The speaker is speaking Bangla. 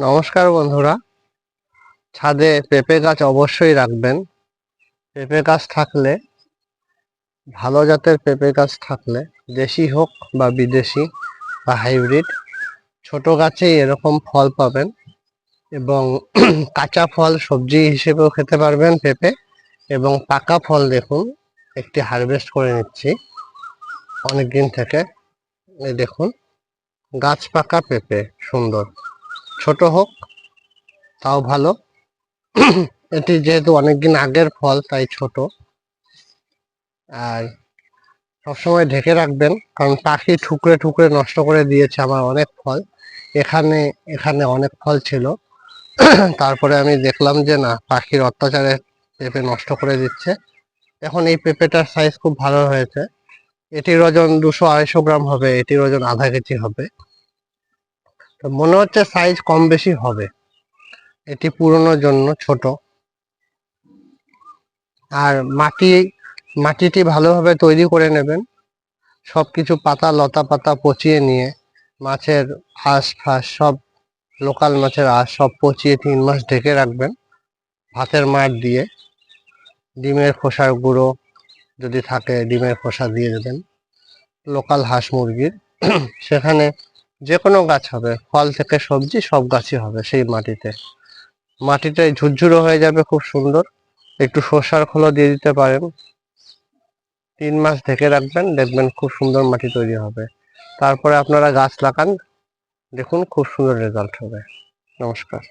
নমস্কার বন্ধুরা, ছাদে পেঁপে গাছ অবশ্যই রাখবেন। পেঁপে গাছ থাকলে, ভালো জাতের পেঁপে গাছ থাকলে, দেশি হোক বা বিদেশি বা হাইব্রিড, ছোট গাছেই এরকম ফল পাবেন এবং কাঁচা ফল সবজি হিসেবেও খেতে পারবেন পেঁপে, এবং পাকা ফল দেখুন একটি হারভেস্ট করে নিচ্ছি অনেকদিন থেকে। এই দেখুন, গাছ পাকা পেঁপে, সুন্দর, ছোট হোক তাও ভালো। এটি যেহেতু অনেকদিন আগের ফল তাই ছোট। আর সবসময় ঢেকে রাখবেন, কারণ পাখি ঠুকরে ঠুকরে নষ্ট করে দিয়েছে আমার অনেক ফল। এখানে এখানে অনেক ফল ছিল, তারপরে আমি দেখলাম যে না, পাখির অত্যাচারে পেঁপে নষ্ট করে দিচ্ছে। এখন এই পেঁপেটার সাইজ খুব ভালো হয়েছে। এটির ওজন 200-250 গ্রাম হবে, এটির ওজন আধা কেজি হবে। তো মনে হচ্ছে সাইজ কম বেশি হবে, এটি পুরনোর জন্য ছোট। আর মাটিটি ভালোভাবে তৈরি করে নেবেন, সবকিছু পাতা লতা পাতা পচিয়ে নিয়ে, মাছের আঁশ ফাঁস সব, লোকাল মাছের আঁশ সব পচিয়ে 3 মাস ঢেকে রাখবেন ভাতের মাড় দিয়ে। ডিমের খোসার গুঁড়ো যদি থাকে ডিমের খোসা দিয়ে দেবেন, লোকাল হাঁস মুরগির। সেখানে যে কোনো গাছ হবে, ফল থেকে সবজি সব গাছই হবে সেই মাটিতে। মাটিটাই ঝুরঝুরো হয়ে যাবে, খুব সুন্দর। একটু সর্ষার খোলও দিয়ে দিতে পারেন। 3 মাস ঢেকে রাখবেন, দেখবেন খুব সুন্দর মাটি তৈরি হবে। তারপরে আপনারা গাছ লাগান, দেখুন খুব সুন্দর রেজাল্ট হবে। নমস্কার।